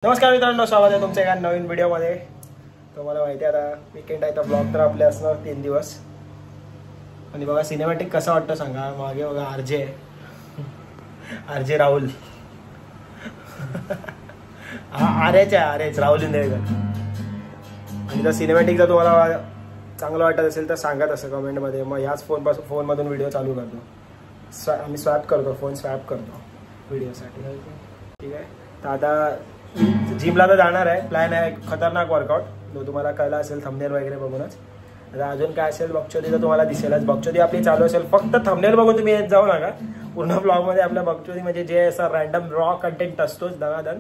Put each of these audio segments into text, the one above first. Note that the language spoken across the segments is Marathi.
नमस्कार मित्रांनो, स्वागत आहे तुमच्या एका नवीन व्हिडिओमध्ये. तुम्हाला माहिती आहे आता वीकेंड आहे तर ब्लॉग तर आपले असणार 3 दिवस. आणि बघा सिनेमॅटिक कसा वाटतं सांगा. मागे बघा आरजे राहुल आर्यच राहुल इंदेकर. आणि जर सिनेमॅटिक जर तुम्हाला चांगलं वाटत असेल तर सांगा तसं कमेंटमध्ये. मग ह्याच फोनमधून व्हिडिओ चालू करतो. आम्ही स्वॅप करतो, फोन स्वॅप करतो व्हिडिओसाठी. ठीक आहे. तर आता जिमला तर जाणार आहे. प्लॅन आहे खतरनाक वर्कआउट, जो तुम्हाला कळला असेल थंबनेल वगैरे बघूनच. आता अजून काय असेल बकचोदी तर तुम्हाला दिसेलच. बकचोदी आपली चालू असेल, फक्त थंबनेल बघून तुम्ही येत जाऊ नका. पूर्ण ब्लॉगमध्ये आपल्या बकचोदी म्हणजे जे असं रॅन्डम रॉ कंटेंट असतोच दनादन.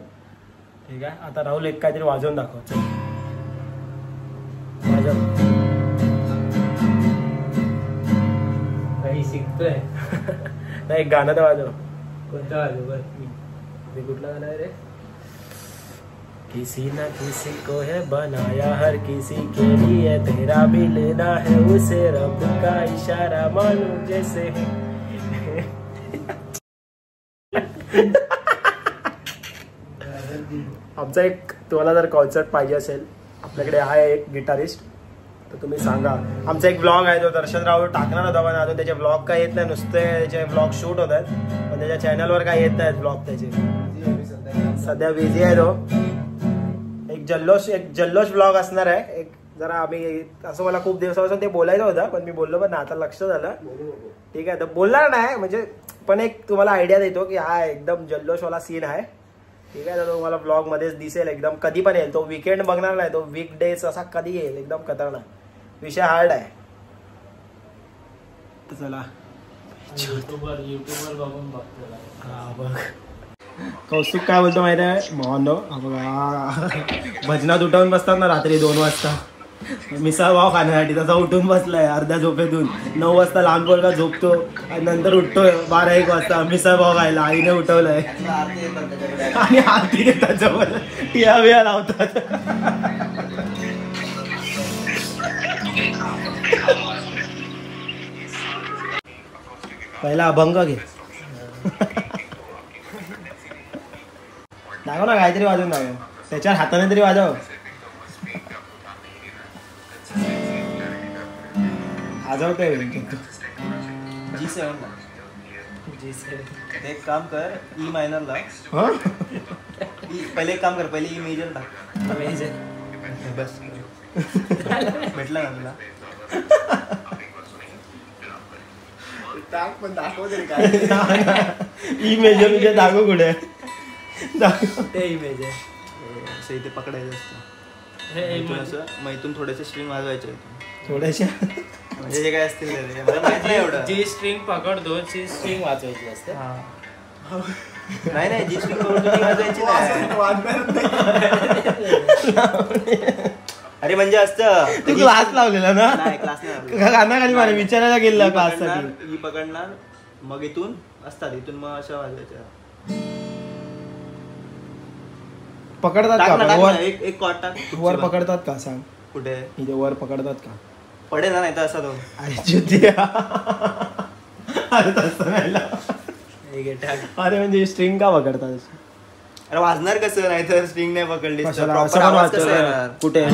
ठीक आहे. आता राहुल एक काहीतरी वाजवून दाखव. वाजव. काही शिकतोय. नाही, गाणं तर वाजव. कोणतं वाजव? ते कुठलं गाणं आहे रे? किसी न किसी को है बनाया, हर किसी के लिए तेरा भी लेना है, उसे रब का इशारा मालूम जैसे. आमचा एक तुम्हाला जर कॉन्सर्ट पाहिजे असेल, आपल्याकडे आहे एक गिटारिस्ट, तर तुम्ही सांगा. आमचा एक ब्लॉग आहे जो दर्शन राव टाकणार होता, पण अजून त्याचे ब्लॉग काय येत नाही. नुसते त्याचे ब्लॉग शूट होत आहेत, पण त्याच्या चॅनलवर काय येत नाहीत ब्लॉग त्याचे. सध्या बिझी आहे तो. एक जल्लोष ब्लॉग असणार आहे. एक जरा आम्ही असं मला खूप दिवसापासून ते बोलायचं होतं, पण मी बोललो पण आता लक्ष झालं. ठीक आहे. तर बोलणार नाही म्हणजे, पण एक तुम्हाला आयडिया देतो की हा एकदम जल्लोषवाला सीन आहे. ठीक आहे. तर तो तुम्हाला ब्लॉग मध्येच दिसेल. एकदम कधी पण येईल तो. वीकेंड बघणार नाही तो, वीक डेज असा कधी येईल. एकदम खतरनाक विषय, हार्ड आहे. तर चला युट्यूबर बघून बघतो. हा बघ कौस्तुभ काय बोलतो माहिती आहे मोहनो. भजनात उठवून बसतात ना रात्री 2 वाजता मिसळ पाव खाण्यासाठी, तसा उठून बसलाय अर्ध्या झोपेतून. 9 वाजता लहान पोरगा झोपतो आणि नंतर उठतोय 12-1 वाजता मिसळ पाव खायला. आईने उठवलंय आणि आरती देतात जवळ, टिया बिया लावतात. पहिला अभंग घे. दाखव ना काहीतरी वाजवून दाखव. त्याच्या हाताने तरी वाजव. वाजवतोय G7 एक काम कर, E मायनरला. पहिले एक काम कर, पहिले E मेजर टाक. बस भेटला ना तुला. टाक पण दाखव तरी काय. ई मेजर म्हणजे दाखव कुठे ते इमेज आहे. असं इथे पकडायचं असतं. मग इथून थोडेसे स्ट्रिंग वाजवायचे थोड्याशा, म्हणजे जे काय असतील ते मला माहित नाही एवढं. जी स्ट्रिंग पकडतो ती स्ट्रिंग वाजवायची असते. नाही जी स्ट्रिंग वाजवायची नाही. अरे म्हणजे असतं तू क्लास लावलेला ना? नाही क्लास नाही. कानाखाली मला विचारायला गेलेला क्लाससाठी. ही पकडणार, मग इथून असतात, इथून मग अशा वाजवायच्या. पकडतात का वर? एक कॉर्ड टाक. वर पकडतात का सांग? कुठे इथे वर पकडतात का? पडेल ना, नाही तर असा तो. अरे जुतिया. अरे तसं नाही. अरे म्हणजे स्ट्रिंग का पकडतात? अरे वाजणार कसं, नाही तर स्ट्रिंग नाही पकडली कुठे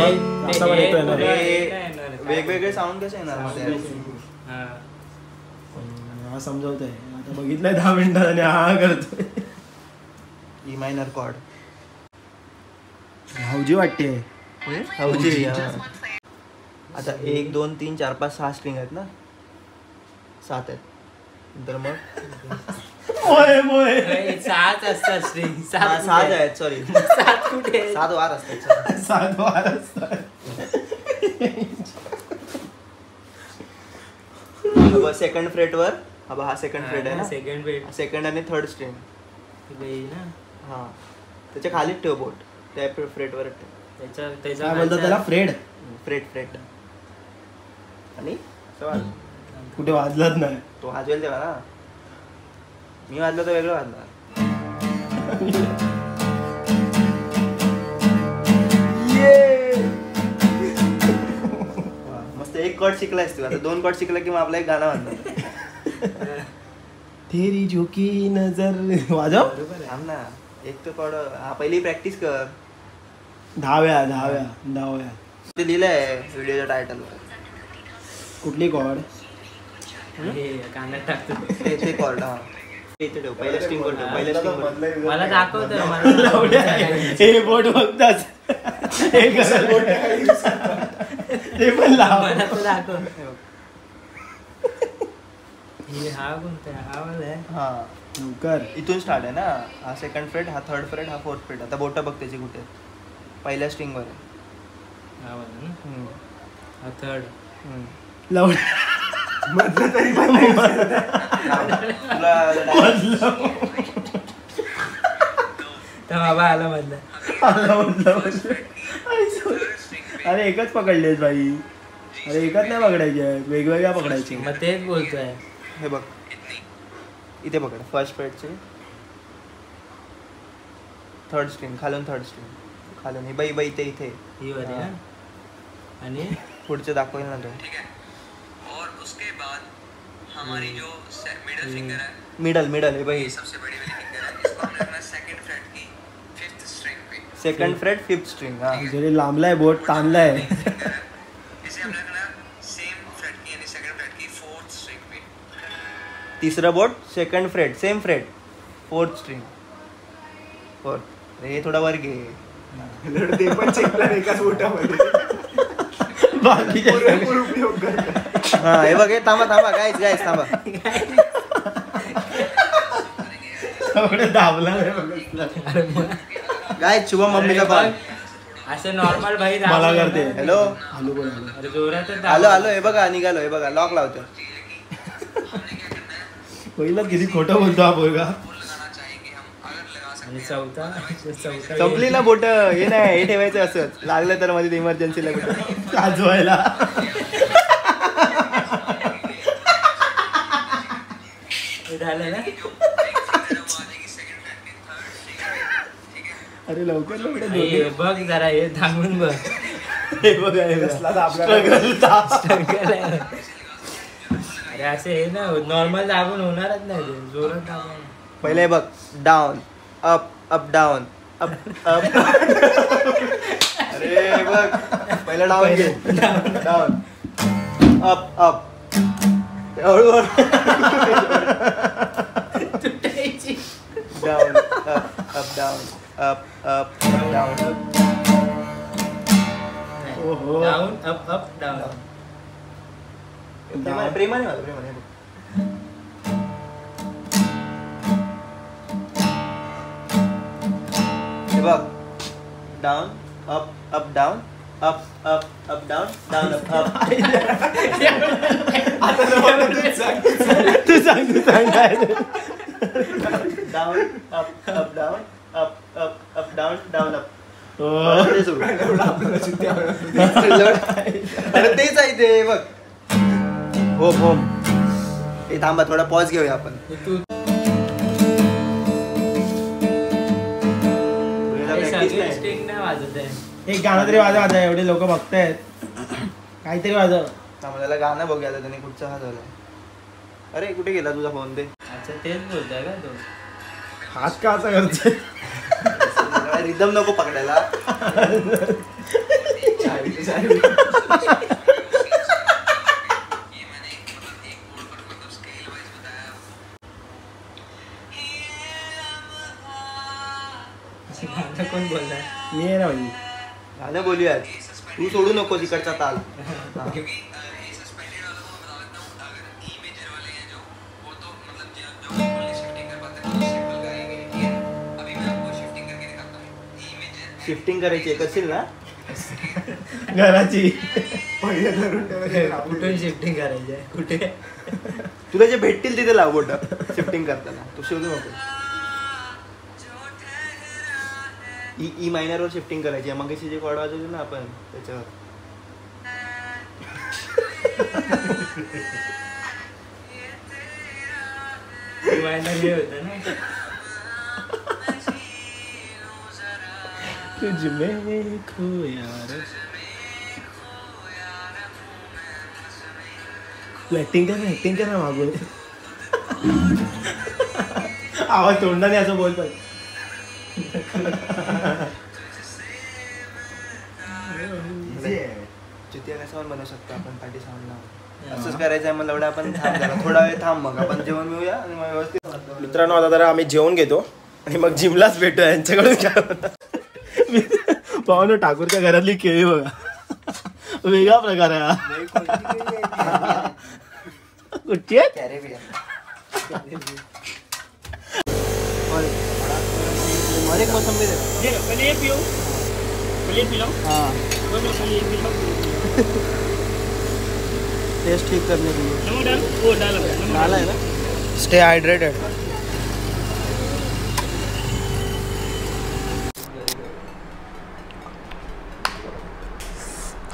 वेगवेगळे साऊंड कसे येणार. हा समजवतोय आता. बघितलंय 10 मिनिटात आणि हा करतोय. ई मायनर कॉर्ड भाऊजी वाटते. भाऊजी. आता 1 2 3 4 5 6 स्ट्रिंग आहेत ना, 7 आहेत. तर मग 7 असतात स्ट्रिंग. 7 आहेत. सॉरी 7 कुठे? 7 वार असतात. 7 वार असतात. सेकंड फ्रेटवर हा सेकंड फ्रेट आहे ना. सेकंड आणि थर्ड स्ट्रिंग ना. हा त्याच्या खालीच ठेव बोट. त्या फ्रेटवर ठेव. काय बोलतात त्याला? फ्रेट आणि कुठे वाजलाच नाही. तो वाजवेल तेव्हा ना. मी वाजलो तर वेगळं वाजणार. मस्त. एक कॉर्ड शिकलायस तू, आता 2 कॉर्ड शिकला की मग आपला एक गाणं वाजणार. तेरी झुकी नजर वाजव. थांब ना. एक तर कॉर्ड हा पहिली प्रॅक्टिस कर. दहाव्या ते लिहिलंय व्हिडिओच्या टायटलवर. कुठली कॉर्ड? हे कानात टाकतो. ते कॉर्ड हा इथे ठेव. पहिल्या स्ट्रिंगवर ठेव. पहिल्या स्ट्रिंगवर. मला दाखवतो मला. हे बोट बघताच ते पण लाव. मला तर दाखव. हे हा कोणता आहे? हा वाला आहे. हा लवकर. इथून स्टार्ट आहे ना. हा सेकंड फ्रेट, हा थर्ड फ्रेट, हा फोर्थ फ्रेट. आता बोटं बघ त्याची कुठे. पहिल्या स्ट्रिंगवर आहे. हा वाला ना. हम्म. हा थर्ड. लाव. तर बाबा आला मधला. अरे एकच पकडलेस भाई. अरे एकच नाही पकडायचे, वेगवेगळ्या पकडायचे. मग तेच बोलतोय. हे बघ इथे पकड. फर्स्ट फ्रेटचे थर्ड स्ट्रिंग खालून, थर्ड स्ट्रिंग खालून. ही बाई बाई इथे इथे ही वाली ना. आणि पुढचे दाखवेल ना तो. और उसके बाद हमारी जो मिडल फिंगर है, मिडल हे बाई सबसे बड़ी वाली फिंगर है, इसको हमने रखना सेकंड फ्रेट की 5th स्ट्रिंग पे. Second fret 5th string. हा जरी लांबलाय बोट, ताणलाय. इसे हमने रखना सेम फ्रेट की यानी सेकंड फ्रेट की 4th स्ट्रिंग पे. तिसरं बोट second fret, same fret 4th string. Fourth. हे थोडा वर घे. ते पण चेकला एकाच बोटामध्ये पुरेपूर उपयोग करतात. हा हे बघ. हे थांबा गाईस थांबा. दाबला गाईस शुभम मम्मीचा कॉल. असं नॉर्मल भाई मला करते. हॅलो हॅलो बोल. अरे जोरातच आलो हे बघा निघालो. हे बघा लॉक लावतो. पहिला किती खोटं बोलतो हा पोरगा. लगाना चाहेंगे हम, अगर लगा सकते आणि चौथा संपली ना बोट. हे नाही हे ठेवायचं असंच. लागलं तर मध्ये इमर्जन्सीला कुठं साजवायला. झालं ना. अरे लवकर लवकर. हे बघ जरा हे थांबून बघ. हे बघा हे कसला दाबला. अरे असे हे ना नॉर्मल दाबून होणारच नाही ते. जोरात दाबून. पहिले बघ. Down up up down up up. अरे बघ पहिलं डाऊन घे. Down up up. हळूहळू तुटायची. Down up up down up up down. ओहो. Down up up down. प्रेमाने हे बघ. Down up up down up up up down down up up. तू सांग down up up down up up up down down up. अरे तेच आहे ते बघ. होम. हे थांबा थोडा पॉज घेऊया आपण. तू सगळे स्ट्रिंग नाही वाजत आहे. एक गाणं तरी वाजव. आता एवढे लोक बघतायत. काहीतरी वाजव. त्याला गाणं बघूया. त्याने कुठचा हा झाला. अरे कुठे गेला तुझा फोन. ते अच्छा तेच बोलतोय का तो. हात का असा करतोय. रिदम नको पकडायला. गाणं कोण बोलणार. मी आहे ना भाई. गाणं बोलूयात. तू सोडू नको तिकडचा ताल. हा. सस्पेंडेड वालों को बता देता हूँ, अगर ई मेजर वाले हैं जो, वो तो मतलब जो बिल्कुल शिफ्टिंग कर पाते हैं वो सिंपल गाएंगे. ठीक है, अभी मैं आपको शिफ्टिंग करके दिखाता हूँ. ई मेजर शिफ्टिंग करायची करशील ना. घराची. पहिले धरून ठेवायचे. कुठून शिफ्टिंग करायची आहे कुठे. तुला जे भेटतील तिथे लाव बोट शिफ्टिंग करताना. तू शोधू नको. ई मायनरवर शिफ्टिंग करायची. मग जे कॉर्ड वाजवली ना आपण त्याच्यावर. हे होतं ना. तुझ में खोया रे. ऍक्टिंग कर ना मागून. आवाज तोंडाने असं बोल पाहिजे. चुतिया कसा बनवू शकतो आपण पाठी साऊंडला असंच करायचं आहे. मग एवढा आपण थांब जरा, थोडा वेळ थांब, मग आपण जेवण मिळूया आणि मग व्यवस्थित. मित्रांनो आता जरा आम्ही जेवण घेतो आणि मग जिमलाच भेटूया. यांच्याकडून काय पाहून ठाकूरच्या घरातली केळी बघा, वेगळा प्रकार आहे हा. कुठची आहे? टेस्ट ठीक करने के लिए डाला है ना. Stay hydrated.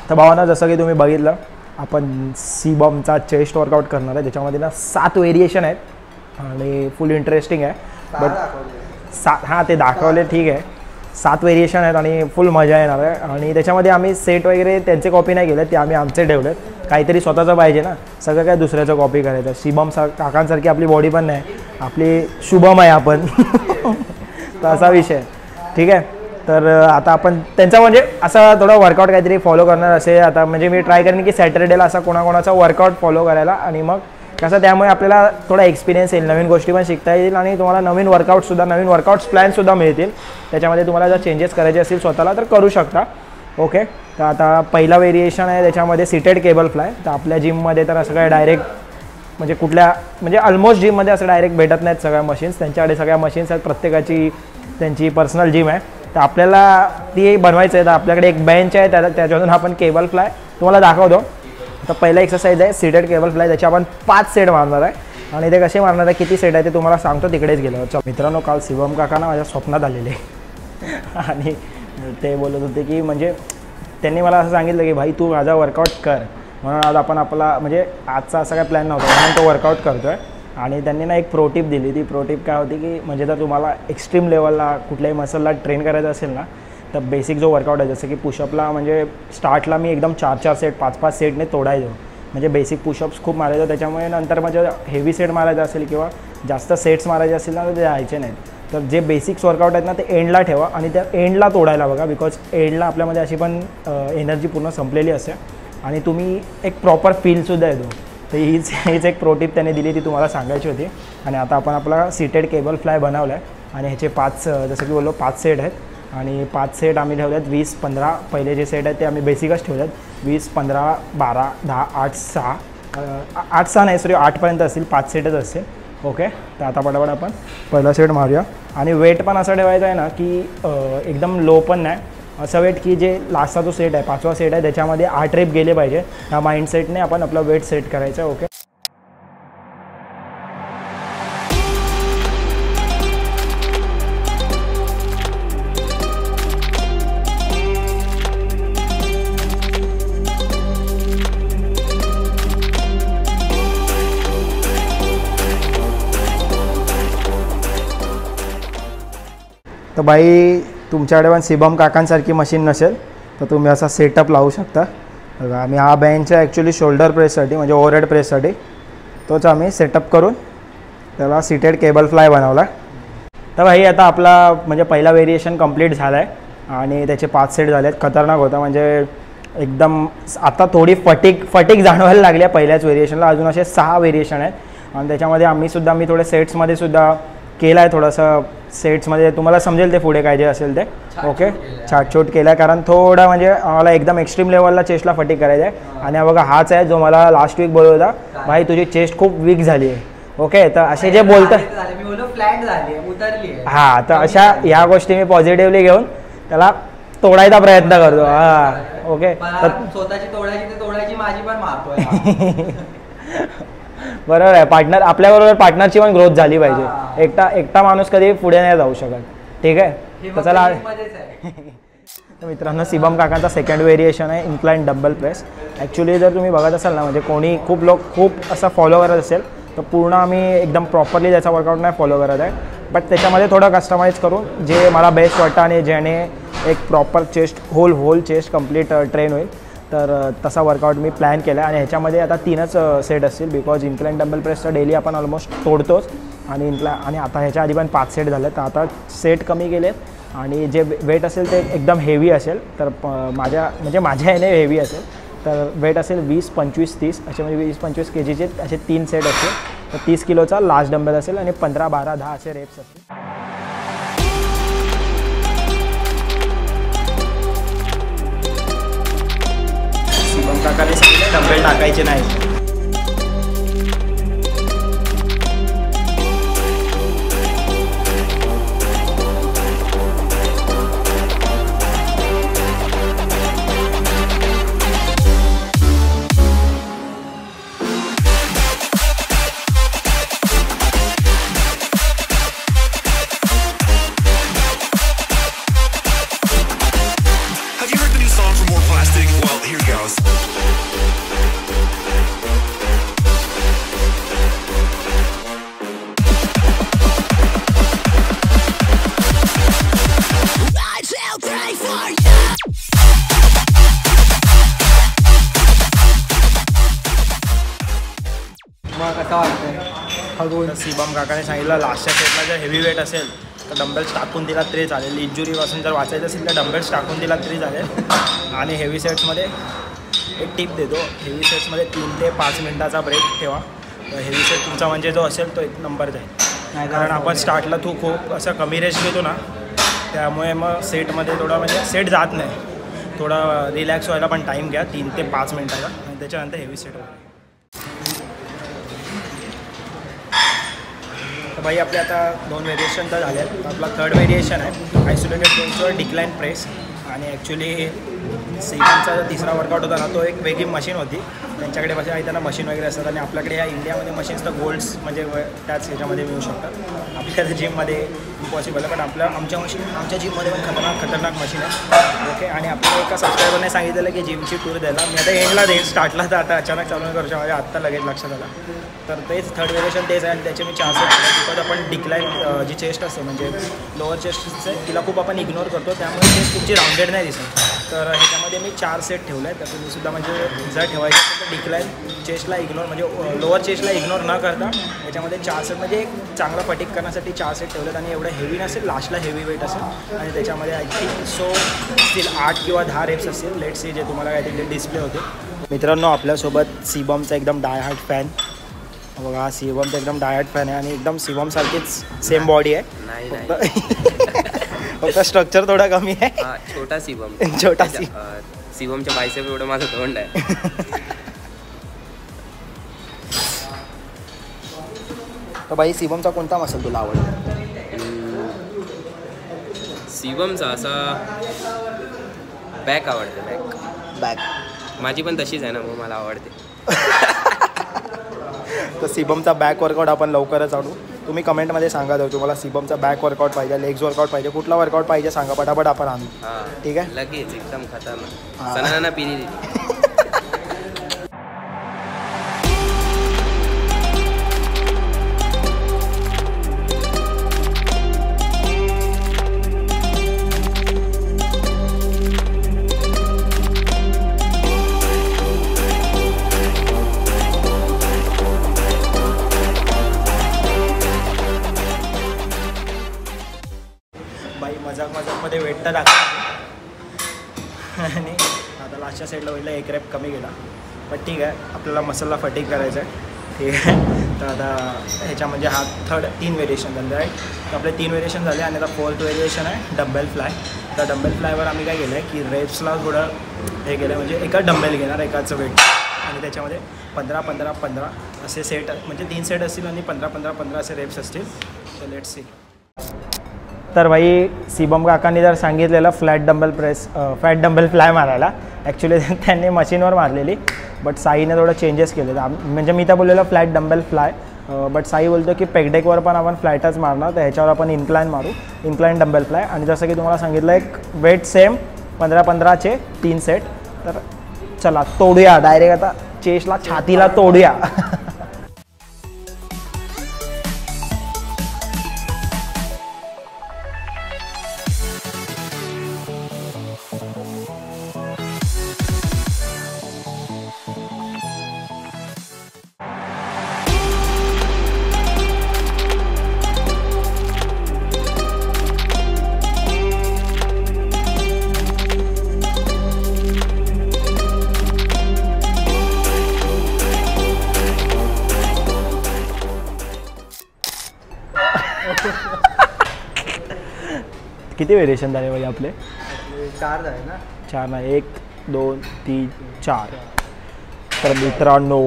तर भावांनो, जसं की तुम्ही बघितलं आपण सीबॉमचा चेस्ट वर्कआउट करणार आहे. त्याच्यामध्ये ना 7 व्हेरिएशन आहेत आणि फुल इंटरेस्टिंग आहे. बट हां ते दाखवले ठीक आहे. 7 व्हेरिएशन आहेत आणि फुल मजा येणार आहे. आणि त्याच्यामध्ये आम्ही सेट वगैरे त्यांचे कॉपी नाही केले, ते आम्ही आमचे ठेवलेत. काहीतरी स्वतःचं पाहिजे ना, सगळं काय दुसऱ्याचं कॉपी करायचं. शिबम काकांसारखी आपली बॉडी पण नाही, आपली शुभम आहे आपण. तर असा विषय ठीक आहे. तर आता आपण त्यांचा म्हणजे असा थोडा वर्कआउट काहीतरी फॉलो करणार असे. आता म्हणजे मी ट्राय करेन की सॅटर्डेला असा कोणाकोणाचा वर्कआउट फॉलो करायला, आणि मग कसं त्यामुळे आपल्याला थोडा एक्सपिरियन्स येईल, नवीन गोष्टी पण शिकता येईल आणि तुम्हाला नवीन वर्कआउटसुद्धा, नवीन वर्कआउट्स प्लॅनसुद्धा मिळतील. त्याच्यामध्ये तुम्हाला जर चेंजेस करायचे असतील स्वतःला तर करू शकता. ओके, तर आता पहिला व्हेरिएशन आहे त्याच्यामध्ये सिटेड केबल फ्लाय. तर आपल्या जिममध्ये तर असं काय डायरेक्ट म्हणजे कुठल्या म्हणजे ऑलमोस्ट जिममध्ये असं डायरेक्ट भेटत नाहीत सगळ्या मशीन्स. त्यांच्याकडे सगळ्या मशीन्स आहेत, प्रत्येकाची त्यांची पर्सनल जिम आहे. तर आपल्याला ती बनवायचं आहे. तर आपल्याकडे एक बेंच आहे, त्याच्यातून आपण केबल फ्लाय तुम्हाला दाखवतो. तर पहिला एक्सरसाइज आहे सिटेड केबल फ्लाय. त्याचे आपण 5 सेट मारणार आहे आणि ते कसे मारणार आहे, किती सेट आहे ते तुम्हाला सांगतो तिकडेच गेल्यावर. चल मित्रांनो, काल शिवम काकांना माझ्या स्वप्नात आलेले आणि ते बोलत होते की म्हणजे त्यांनी मला असं सांगितलं की भाई तू माझा वर्कआउट कर. म्हणून आज आपण आपला म्हणजे आजचा असा काय प्लॅन नव्हता म्हणून तो वर्कआउट करतो आहे. आणि त्यांनी ना एक प्रोटिप दिली. ती प्रोटिप काय होती की म्हणजे जर तुम्हाला एक्स्ट्रीम लेवलला कुठल्याही मसलला ट्रेन करायचं असेल ना, तर बेसिक जो वर्कआउट आहे जसं की पुशअपला म्हणजे स्टार्टला मी एकदम 4-4 सेट 5-5 सेटने तोडायचो. म्हणजे बेसिक पुशअप्स खूप मारायचो. त्याच्यामुळे नंतर म्हणजे हेवी सेट मारायचं असेल किंवा जास्त सेट्स मारायचे असतील ना तर ते जायचे नाहीत. तर जे बेसिक्स वर्कआउट आहेत ना ते एंडला ठेवा आणि त्या एंडला तोडायला बघा. बिकॉज एंडला आपल्यामध्ये अशी पण एनर्जी पूर्ण संपलेली असते आणि तुम्ही एक प्रॉपर फीलसुद्धा येतो. तर हीच एक प्रोटिप त्याने दिली, ती तुम्हाला सांगायची होती. आणि आता आपण आपला सीटेड केबल फ्लाय बनवला आहे आणि ह्याचे 5 जसं की बोललो 5 सेट आहेत. आणि 5 सेट आम्ही ठेवले आहेत 20-15. पहिले जे सेट आहेत ते आम्ही बेसिकच ठेवले आहेत 20-15, 12, 10, 8, 6 8-6 नाही सॉरी 8पर्यंत असतील. 5 सेटच असतील. ओके, तर आता पटापट आपण पहिला सेट मारूया. आणि वेट पण असं ठेवायचं आहे ना की एकदम लो पण नाही, असं वेट की जे लास्टचा जो सेट आहे 5वा सेट आहे त्याच्यामध्ये 8 रेप गेले पाहिजे. ह्या माइंडसेटने आपण आपलं वेट सेट करायचं आहे. ओके, तर बाई तुमच्याकडे पण शिबम काकांसारखी मशीन नसेल तर तुम्ही असा सेटअप लावू शकता. बघा आम्ही हा बेंच आहे ॲक्च्युली शोल्डर प्रेससाठी म्हणजे ओव्हरहेड प्रेससाठी. तोच आम्ही सेटअप करून त्याला सीटेड केबल फ्लाय बनवला. तर भाई आता आपला म्हणजे पहिला व्हेरिएशन कंप्लीट झाला आहे आणि त्याचे 5 सेट झाले आहेत. खतरनाक होता म्हणजे एकदम. आता थोडी फटीक जाणवायला लागली आहे पहिल्याच व्हेरिएशनला. अजून असे 6 व्हेरिएशन आहेत आणि त्याच्यामध्ये मी थोडे सेट्समध्ये सुद्धा केलं आहे. थोडंसं सेट्समध्ये तुम्हाला समजेल ते पुढे काय जे असेल ते. ओके, छाटछूट केला आहे कारण थोडा म्हणजे मला एकदम एक्स्ट्रीम लेवलला चेस्टला फटीक करायचं आहे. आणि हा बघा हाच आहे जो मला लास्ट वीक बोलत होता भाई तुझी चेस्ट खूप वीक झाली आहे. ओके, तर असे जे बोलतात हां, तर अशा ह्या गोष्टी मी पॉझिटिव्हली घेऊन त्याला तोडायचा प्रयत्न करतो. हां ओके, तोडायची माझी पण मारतोय. बरोबर आहे. पार्टनर आपल्याबरोबर पार्टनरची पण ग्रोथ झाली पाहिजे. एकटा माणूस कधी पुढे नाही जाऊ शकत. ठीक आहे, तर चला. तर मित्रांनो शिबम काकांचा सेकंड व्हेरिएशन आहे इन्क्लाइन डबल प्रेस. ॲक्च्युली जर तुम्ही बघत असाल ना म्हणजे कोणी खूप असं फॉलो करत असेल तर पूर्ण आम्ही एकदम प्रॉपरली त्याचा वर्कआउट नाही फॉलो करत आहे. बट त्याच्यामध्ये थोडं कस्टमाइज करून जे मला बेस्ट वाटतं आणि ज्याने एक proper chest whole chest complete train होईल तर तसा वर्कआउट मी प्लॅन केला आहे. आणि ह्याच्यामध्ये आता 3च सेट असतील बिकॉज इन्क्लाइन डबल प्रेसचा डेली आपण ऑलमोस्ट तोडतोच. आणि आणि आता ह्याच्या आधी पण 5 सेट झाले, तर आता सेट कमी केलेत आणि जे वेट असेल ते एकदम हेवी असेल. तर माझ्या ह्याने हेवी असेल, तर वेट असेल 20, 25, 30 असे, म्हणजे 20-25 kgचे असे 3 सेट असतील. तर 30 किलोचा लास्ट डंबेल असेल आणि 15, 12, 10 असे रेप्स असतील. शिवम काकाने सांगितलं डंबेल टाकायचे नाही. कसा वाटतं? शिवम काकाने सांगितलं लास्टच्या सेटला जर हेवी वेट असेल तर डंबेल्स टाकून दिला तरी चालेल. इंजुरीपासून जर वाचायचं असेल तर डंबेल्स टाकून दिला तरी चालेल. आणि हेवी सेट्समध्ये एक टिप देतो, हेवी सेट्समध्ये 3 ते 5 मिनटाचा ब्रेक ठेवा. हेवी सेट तुमचा म्हणजे जो असेल तो 1 नंबर जाईल. कारण आपण स्टार्टला खूप असं कमी रेस्ट घेतो ना, त्यामुळे मग सेटमध्ये थोडा म्हणजे सेट जात नाही. थोडा रिलॅक्स व्हायला पण टाईम घ्या 3 ते 5 मिनटाचा, आणि त्याच्यानंतर हेवी सेट होईल. तर भाई आपले आता 2 व्हेरिएशन तर झाले आहेत. आपला 3rd व्हेरिएशन आहे आयसोलेटेड बेंचवर डिक्लाइन प्रेस. आणि ॲक्च्युली शिवमचा जो 3रा वर्कआउट होता ना, तो एक वेगळी मशीन होती. त्यांच्याकडे बघा त्यांना मशीन वगैरे असतात, आणि आपल्याकडे ह्या इंडियामध्ये मशीन्स तर गोल्ड्स म्हणजे त्याच ह्याच्यामध्ये मिळू शकतात. आपल्या जिममध्ये इम्पॉसिबल आहे, पण आमच्या जिममध्ये पण खतरनाक मशीन आहे. ओके. आणि आपल्याला एका सबस्क्रायबरने सांगितलेलं की जिमची टूर द्यायला. मी आता एंडला देईन, स्टार्टला तर आता अचानक चालू नाही करू शकतो, माझ्या आत्ता लगेच लक्षात आलं. तर तेच 3rd व्हेरिएशन तेच आहे, आणि त्याचे मी 4 सेट बिकॉज आपण डिक्लाइन जी चेस्ट असते म्हणजे लोअर चेस्ट तिला खूप आपण इग्नोर करतो, त्यामुळे चेस्ट तुमची राऊंडेड नाही दिसत. तर ह्याच्यामध्ये मी 4 सेट ठेवले आहेत. तर तुम्हीसुद्धा म्हणजे जर ठेवायचं असेल तर डिक्लाइन चेस्टला इग्नोर म्हणजे लोअर चेस्टला इग्नोर न करता याच्यामध्ये 4 सेट म्हणजे एक चांगला फटीक करण्यासाठी 4 सेट ठेवलेत. आणि एवढं हेवी नसेल, लास्टला हेवी वेट असेल, आणि त्याच्यामध्ये आय थिंक स्टील 8 किंवा 10 रेप्स असतील. लेट सी जे तुम्हाला काय ते डिस्प्ले होते. मित्रांनो, आपल्यासोबत शिवमचा एकदम डाय हार्ट फॅन बघा. शिवमचा एकदम डाय हार्ट फॅन आहे, आणि एकदम शिवमसारखीच सेम बॉडी आहे. फक्त स्ट्रक्चर थोडा कमी आहे. छोटा शिवम शिवमच्या बायसेप एवढं माझं तोंड आहे. तर बाई शिवमचा कोणता मसल तुला आवडतो? शिवमचा असा बॅक आवडते. बॅक माझी पण तशीच आहे ना, मग मला आवडते. तर शिवमचा बॅक वर्कआउट आपण लवकरच आणू. तुम्ही कमेंटमध्ये सांगा जाऊ तुम्हाला शिवमचा बॅक वर्कआउट पाहिजे, लेग्स वर्कआउट पाहिजे, कुठला वर्कआउट पाहिजे सांगा, पटापट आपण आणू. ठीक आहे, लगेच एकदम खतरनाक. सणाना पिली दिली. मजाकमध्ये वेट तर टाकला, आणि आता लास्टच्या साईडला होईल 1 रेप कमी गेला. पण ठीक आहे, आपल्याला मसलला फटीक करायचं आहे. ठीक आहे, तर आता ह्याच्या म्हणजे हा 3 व्हेरिएशन झाले आहे. तर आपले 3 व्हेरिएशन झाले, आणि आता 4th व्हेरिएशन आहे डंबेल फ्लाय. तर डंबेल फ्लायवर आम्ही काय केलं आहे की रेप्सला थोडं हे केलं, म्हणजे एका डंबेल घेणार एकाचं वेट, आणि त्याच्यामध्ये 15-15-15 असे सेट म्हणजे 3 सेट असतील, आणि 15-15-15 असे रेप्स असतील. तर लेट्स सी. तर भाई शिवम काकांनी जर सांगितलेलं फ्लॅट डंबल फ्लाय मारायला, ॲक्च्युली त्यांनी मशीनवर मारलेली, बट साईने थोडं चेंजेस केले. म्हणजे मी तर बोललेलं flat dumbbell fly, but Sai बोलतो की पेगडेकवर पण आपण फ्लॅटच मारणार, तर ह्याच्यावर आपण इन्क्लाइन मारू, इन्क्लाइन डंबल फ्लाय. आणि जसं की तुम्हाला सांगितलं एक वेट सेम 15-15चे 3 सेट. तर चला तोडूया डायरेक्ट, आता चेस्टला छातीला तोडूया. किती व्हेरिएशन झाले भाई आपले? 4 झाले ना? 4 ना, 1 2 3 4. तर मित्रांनो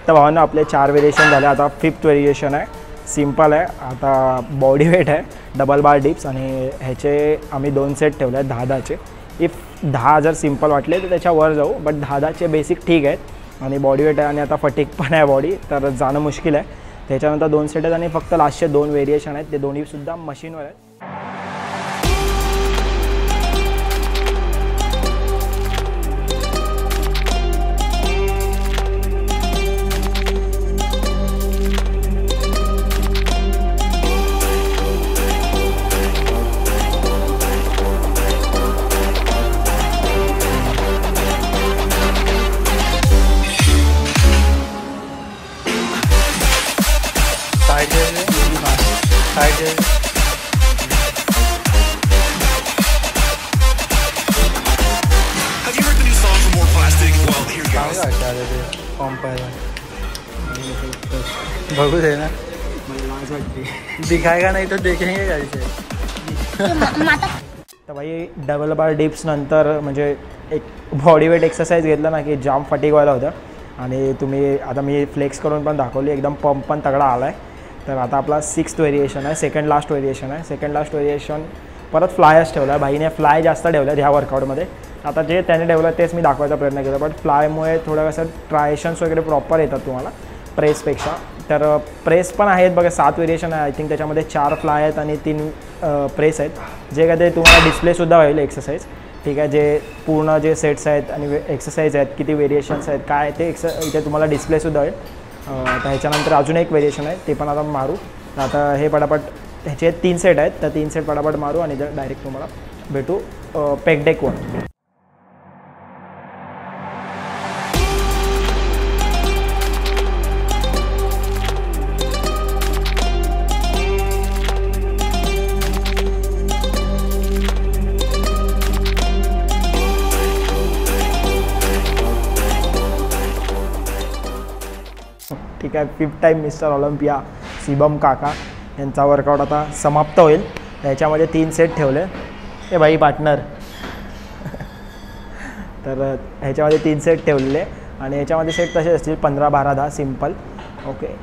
तर भावांना आपले 4 व्हेरिएशन झाले. आता 5th व्हेरिएशन आहे, सिम्पल आहे. आता बॉडी वेट आहे, डबल बार डिप्स आणि ह्याचे आम्ही 2 सेट ठेवले आहेत 10-10चे. इफ 10 जर सिम्पल वाटले तर त्याच्यावर जाऊ, बट 10-10चे बेसिक ठीक आहेत. आणि बॉडी वेट आहे आणि आता फटीक पण आहे बॉडी, तर जाणं मुश्किल आहे. त्याच्यानंतर 2 सेट आहेत आणि फक्त लास्टचे 2 व्हेरिएशन आहेत, ते दोन्हीसुद्धा मशीनवर आहेत. बघू दे ना, दिखाएगा नहीं तो देखेंगे कैसे. तर भाई डबल बार डिप्स नंतर म्हणजे एक बॉडी वेट एक्सरसाइज घेतला ना की जाम फटीक व्हायला होतं. आणि तुम्ही आता मी फ्लेक्स करून पण दाखवली, एकदम पंप पण तगडा आला आहे. तर आता आपला 6th व्हेरिएशन आहे, सेकंड लास्ट व्हेरिएशन आहे. सेकंड लास्ट व्हेरिएशन परत फ्लायच ठेवला आहे भाईने, फ्लाय जास्त ठेवला आहे ह्या वर्कआउटमध्ये. आता जे त्याने ठेवलं तेच मी दाखवायचा प्रयत्न केला, बट फ्लायमुळे थोडं कसं ट्रायशन्स वगैरे प्रॉपर येतात तुम्हाला प्रेसपेक्षा. तर प्रेस पण आहेत बघा, 7 व्हेरिएशन आहे. आय थिंक त्याच्यामध्ये 4 फ्लाय आहेत आणि 3 प्रेस आहेत. जे काय ते तुम्हाला डिस्प्लेसुद्धा होईल एक्सरसाइज, ठीक आहे. जे पूर्ण जे सेट्स आहेत आणि एक्सरसाइज आहेत, किती व्हेरिएशन्स आहेत काय ते इथे तुम्हाला डिस्प्लेसुद्धा होईल. तर ह्याच्यानंतर अजून एक व्हेरिएशन आहे, ते पण आता मारू. आता हे पटापट ह्याचे 3 सेट आहेत, तर 3 सेट पटापट मारू आणि डायरेक्ट तुम्हाला भेटू पेकडेकवर. ठीक आहे. 5th time mister Olympia Shivam काका यांचा वर्कआउट आता समाप्त होईल. ह्याच्यामध्ये 3 सेट ठेवले. हे भाई पार्टनर तर ह्याच्यामध्ये 3 सेट ठेवलेले आणि ह्याच्यामध्ये सेट तसे असतील 15 12 10 सिम्पल. ओके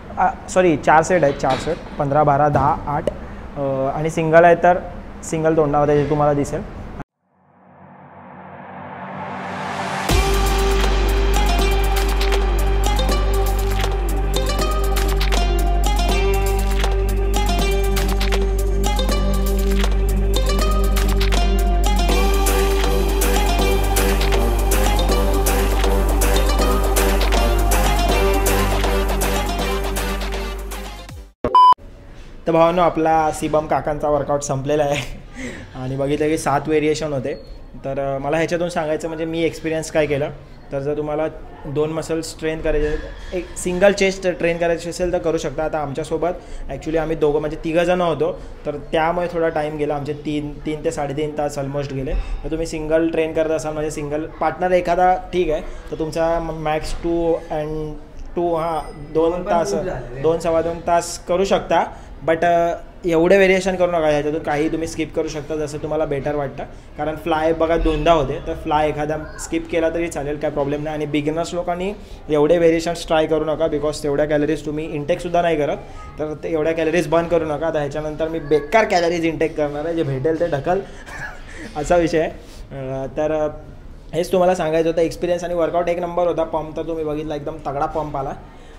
सॉरी 4 सेट आहेत, 4 सेट 15 12 10 8 आणि सिंगल आहे तर सिंगल तोंडामध्ये तुम्हाला दिसेल. तर भावांनो आपला शिवम काकांचा वर्कआउट संपलेला आहे आणि बघितलं की 7 व्हेरिएशन होते. तर मला ह्याच्यातून सांगायचं म्हणजे मी एक्सपिरियन्स काय केलं, तर जर तुम्हाला 2 मसल्स ट्रेन करायचे, एक सिंगल चेस्ट ट्रेन करायची असेल तर करू शकता. आता आमच्यासोबत ॲक्च्युली आम्ही दोघं म्हणजे 3 जण होतो, तर त्यामुळे थोडा टाईम गेला. आमचे 3 ते 3.5 तास ऑलमोस्ट गेले. तर तुम्ही सिंगल ट्रेन करत असाल म्हणजे सिंगल पार्टनर एखादा ठीक आहे, तर तुमचा मॅक्स 2 तास 2 सव्वा 2 तास करू शकता. बट एवढे व्हेरिएशन करू नका, ह्याच्यातून काही तुम्ही स्किप करू शकता जसं तुम्हाला बेटर वाटतं. कारण फ्लाय बघा 2दा होते, तर फ्लाय एखादा स्किप केला तरी चालेल, काय प्रॉब्लेम नाही. आणि बिगिनर्स लोकांनी एवढे व्हेरिएशन्स ट्राय करू नका, बिकॉज तेवढ्या कॅलरीज तुम्ही इंटेकसुद्धा नाही करत, तर ते एवढ्या कॅलरीज बर्न करू नका. आता ह्याच्यानंतर मी बेकार कॅलरीज इंटेक करणार आहे, जे भेटेल ते ढकल असा विषय आहे. तर हेच तुम्हाला सांगायचं होतं. एक्सपिरियन्स आणि वर्कआउट एक नंबर होता. पंप तर तुम्ही बघितला, एकदम तगडा पंप आला.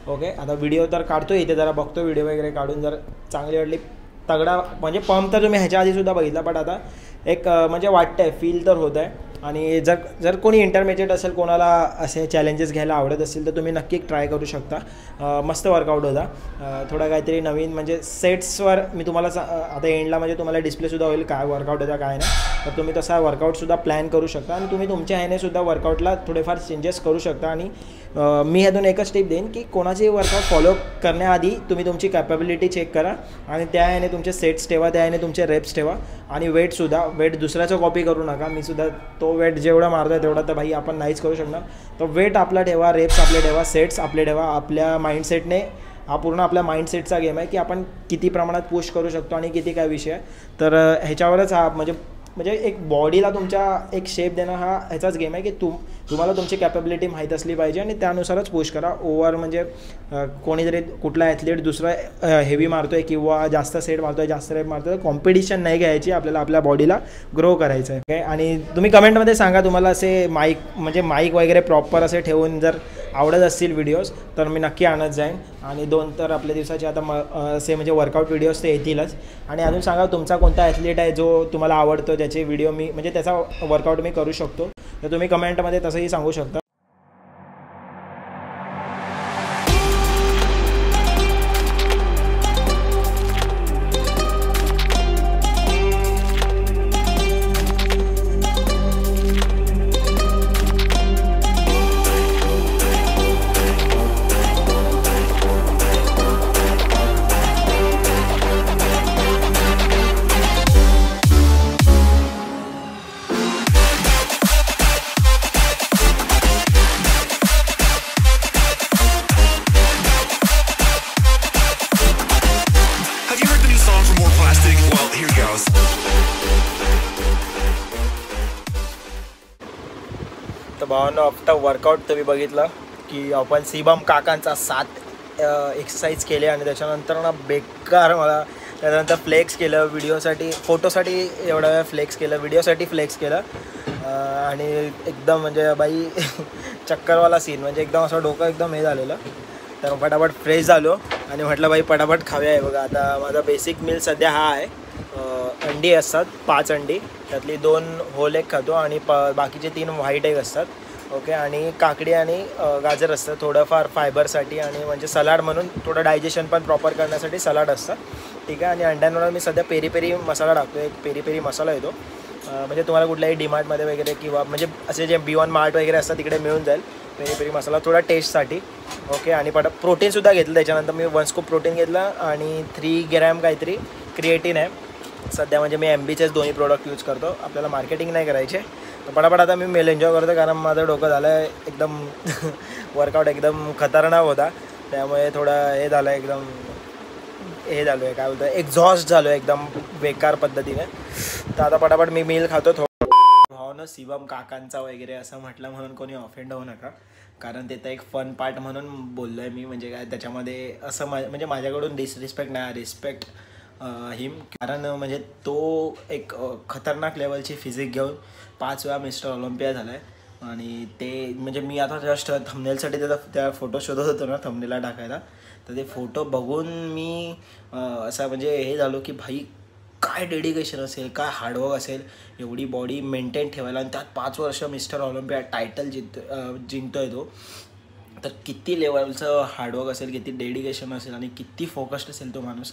ओके आता व्हिडिओ तर काढतो इथे, जरा बघतो व्हिडिओ वगैरे काढून, जर चांगली वाटली तगडा म्हणजे पंप तर तुम्ही ह्याच्या आधीसुद्धा बघितला, बट आता एक म्हणजे वाटतं आहे, फील तर होत आहे. आणि जर कोणी इंटरमिजिएट असेल, कोणाला असे चॅलेंजेस घ्यायला आवडत असेल तर तुम्ही नक्की ट्राय करू शकता. मस्त वर्कआउट होता. थोडा काहीतरी नवीन म्हणजे सेट्सवर मी तुम्हाला आता एंडला म्हणजे तुम्हाला डिस्प्लेसुद्धा होईल काय वर्कआउट होता काय नाही, तर तुम्ही तसा वर्कआउटसुद्धा प्लॅन करू शकता. आणि तुम्ही तुमच्या ह्यानेसुद्धा वर्कआउटला थोडेफार चेंजेस करू शकता. आणि मी ह्यातून एकच टिप देईन की कोणाची वर्कआउट फॉलो करण्याआधी तुम्ही तुमची कॅपॅबिलिटी चेक करा आणि त्या ह्याने तुमचे सेट्स ठेवा, त्या ह्याने तुमचे रेप्स ठेवा. आणि वेटसुद्धा वेट दुसऱ्याचं कॉपी करू नका. मी सुद्धा तो वेट जेवढा मारतो आहे तेवढा तर भाई आपण नाहीच करू शकणार. तर वेट आपला ठेवा, रेप्स आपले ठेवा, सेट्स आपले ठेवा. आपल्या माइंडसेटने हा पूर्ण आपल्या माइंडसेटचा गेम आहे की आपण किती प्रमाणात पुश करू शकतो आणि किती काय विषय. तर ह्याच्यावरच हा म्हणजे एक बॉडीला तुमच्या एक शेप देणं हा ह्याचाच गेम आहे की तुम्हाला तुमची कॅपेबिलिटी माहीत असली पाहिजे आणि त्यानुसारच पुश करा. ओव्हर म्हणजे कोणीतरी कुठला ॲथलीट दुसरा हेवी मारतो आहे किंवा जास्त सेट मारतो आहे, जास्त रेप मारतो आहे, कॉम्पिटिशन नाही घ्यायची, आपल्याला आपल्या बॉडीला ग्रो करायचं आहे. ओके. आणि तुम्ही कमेंटमध्ये सांगा तुम्हाला असे माईक वगैरे प्रॉपर असे ठेवून जर आवडत असतील व्हिडिओज तर मी नक्की आणत जाईन. आणि 2 तर आपल्या दिवसाचे आता असे म्हणजे वर्कआउट व्हिडिओज ते येतीलच. आणि अजून सांगा तुमचा कोणता ॲथलीट आहे जो तुम्हाला आवडतो, त्याचे व्हिडिओ मी म्हणजे त्याचा वर्कआउट मी करू शकतो, तर तुम्ही कमेंटमध्ये तसंही सांगू शकता. तर भावांनो, आफ्टर वर्कआउट तुम्ही बघितलं की आपण शिवम काकांचा 7 एक्सरसाइज केले आणि त्याच्यानंतर ना बेकार मला त्यानंतर फ्लेक्स केलं व्हिडिओसाठी, फोटोसाठी एवढा वेळ फ्लेक्स केलं, व्हिडिओसाठी फ्लेक्स केलं आणि एकदम म्हणजे बाई चक्करवाला सीन, म्हणजे एकदम असं डोकं एकदम हे झालेलं. तर फटाफट फ्रेश झालो आणि म्हटलं बाई पटापट खाऊया. आहे बघा आता माझा बेसिक मील सध्या हा आहे. अंडी असतात 5 अंडी, त्यातली 2 होल एग खातो आणि बाकीचे 3 व्हाईट एग असतात. ओके. आणि काकडी आणि गाजर असतं थोडंफार फायबरसाठी आणि म्हणजे सलाड म्हणून थोडं डायजेशन पण प्रॉपर करण्यासाठी सलाड असतं. ठीक आहे. आणि अंड्यांवर मी सध्या पेरी पेरी मसाला टाकतो. एक पेरी पेरी मसाला येतो, म्हणजे तुम्हाला कुठल्याही डीमार्टमध्ये वगैरे किंवा म्हणजे असे जे B1 मार्ट वगैरे असतात तिकडे मिळून जाईल पेरी पेरी मसाला थोडा टेस्टसाठी. ओके. आणि प्रोटीनसुद्धा घेतलं त्याच्यानंतर मी 1 स्कूप प्रोटीन घेतलं आणि 3 ग्रॅम काहीतरी क्रिएटिन आहे. सध्या म्हणजे मी MBचेच दोन्ही प्रोडक्ट यूज करतो, आपल्याला मार्केटिंग नाही करायचे. तर पटापट आता मी मेल एन्जॉय करतो कारण माझं डोकं झालं आहे एकदम वर्कआउट एकदम खतरनाक होता, त्यामुळे थोडं हे झालं, एकदम हे झालो आहे काय बोलतं एक्झॉस्ट झालो आहे एकदम बेकार पद्धतीने. तर आता पटापट मी मील खातो. भावनं शिवम काकांचा वगैरे असं म्हटलं म्हणून कोणी ऑफेंड होऊ नका, कारण ते तर एक फन पार्ट म्हणून बोललो आहे मी. म्हणजे काय त्याच्यामध्ये असं म्हणजे माझ्याकडून डिसरिस्पेक्ट नाही, रिस्पेक्ट हिम. कारण म्हणजे तो एक खतरनाक लेवलची फिजिक घेऊन 5 वेळा मिस्टर ऑलिम्पिया झाला आहे आणि ते म्हणजे मी आता जस्ट थंबनेलसाठी त्या फोटो शोधत होतो ना थंबनेलला टाकायला, तर ते फोटो बघून मी असं म्हणजे हे झालो की भाई काय डेडिकेशन असेल, काय हार्डवर्क असेल एवढी बॉडी मेंटेन ठेवायला. आणि त्यात 5 वर्ष मिस्टर ऑलिम्पिया टायटल जिंकतोय तो, तर किती लेवलचं हार्डवर्क असेल, किती डेडिकेशन असेल आणि किती फोकस्ड असेल तो माणूस.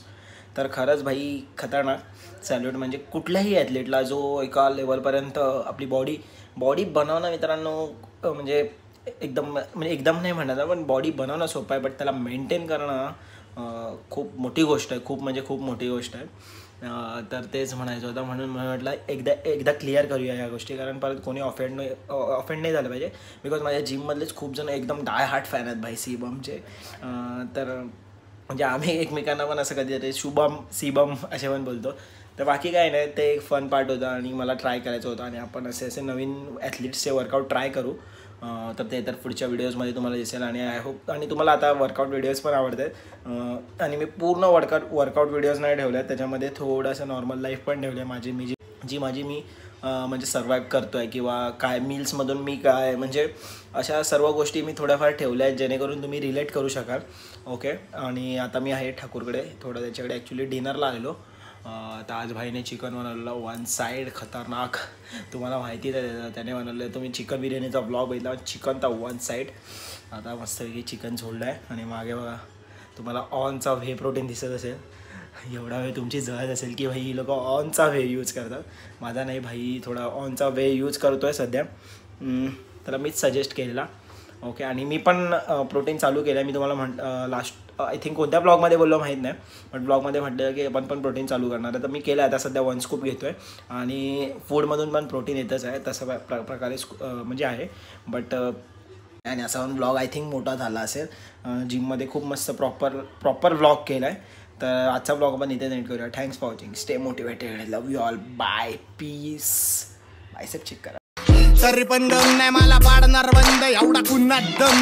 तर खरंच भाई खतरनाक सॅल्यूट. म्हणजे कुठल्याही ॲथलीटला जो एका लेवलपर्यंत आपली बॉडी बनवणं मित्रांनो म्हणजे एकदम नाही म्हणणार पण बॉडी बनवणं सोपं आहे, बट त्याला मेंटेन करणं खूप मोठी गोष्ट आहे, खूप म्हणजे खूप मोठी गोष्ट आहे. तर तेच म्हणायचं होतं, म्हणून म्हटलं एकदा क्लिअर करूया या गोष्टी, कारण परत कोणी ऑफेंड नाही झालं पाहिजे. बिकॉज माझ्या जिममधलेच खूप जण एकदम डाय हार्ट फॅन आहेत भाई शिवमचे. तर म्हणजे आम्ही एकमेकांना पण असं कधीतरी शुभम शिवम असे पण बोलतो. तर बाकी काय नाही, ते एक फन पार्ट होता आणि मला ट्राय करायचं होतं आणि आपण असे नवीन ॲथलीट्सचे वर्कआउट ट्राय करू. तर ते तर पुढच्या व्हिडिओजमध्ये तुम्हाला दिसेल आणि आय होप आणि तुम्हाला आता वर्कआउट व्हिडिओज पण आवडत आहेत. आणि मी पूर्ण वर्कआउट व्हिडिओज नाही ठेवले आहेत, त्याच्यामध्ये थोडंसं नॉर्मल लाईफ पण ठेवली आहे माझी मी म्हणजे सर्वाईव्ह करतो आहे किंवा काय मील्समधून मी काय म्हणजे अशा सर्व गोष्टी मी थोड्याफार ठेवल्या आहेत जेणेकरून तुम्ही रिलेट करू शकाल. ओके. आणि आता मी आहे ठाकूरकडे, थोडं त्याच्याकडे ॲक्च्युली डिनरला आलेलो. तर आज भाईने चिकन बनवलेलं 1 साईड खतरनाक, तुम्हाला माहिती आहे त्याने बनवलं. तुम्ही चिकन बिर्याणीचा ब्लॉग बघितला, चिकन तर 1 साईड. आता मस्तपैकी चिकन झोडलं आहे आणि मागे बघा तुम्हाला ऑनचा व्हे प्रोटीन दिसत असेल. एवढा वेळ तुमची जळत असेल की भाई ही लोक ऑनचा व्हे यूज करतात, माझा नाही भाई, थोडा ऑनचा व्हे यूज करतो आहे सध्या, त्याला मीच सजेस्ट केलेला. ओके. आणि मी पण प्रोटीन चालू केलं आहे. मी तुम्हाला लास्ट आय थिंक कोणत्या ब्लॉगमध्ये बोललो माहीत नाही, बट ब्लॉगमध्ये म्हटलं की आपण पण प्रोटीन चालू करणार आहे. तर मी केलं आहे, आता सध्या 1 स्कूप घेतो आहे आणि फूडमधून पण प्रोटीन येतच आहे तसं प्रकारे म्हणजे आहे. बट आणि असा ब्लॉग आय थिंक मोठा झाला असेल. जिममध्ये खूप मस्त प्रॉपर व्लॉग केला आहे. तर आजचा ब्लॉग आपण इथे एंड करूया. Thanks for watching. Stay motivated. Love you all. Bye. Peace. Bicep check करा. तरी पण दम नाही मला पाडणार बंद एवढा पुन्हा दम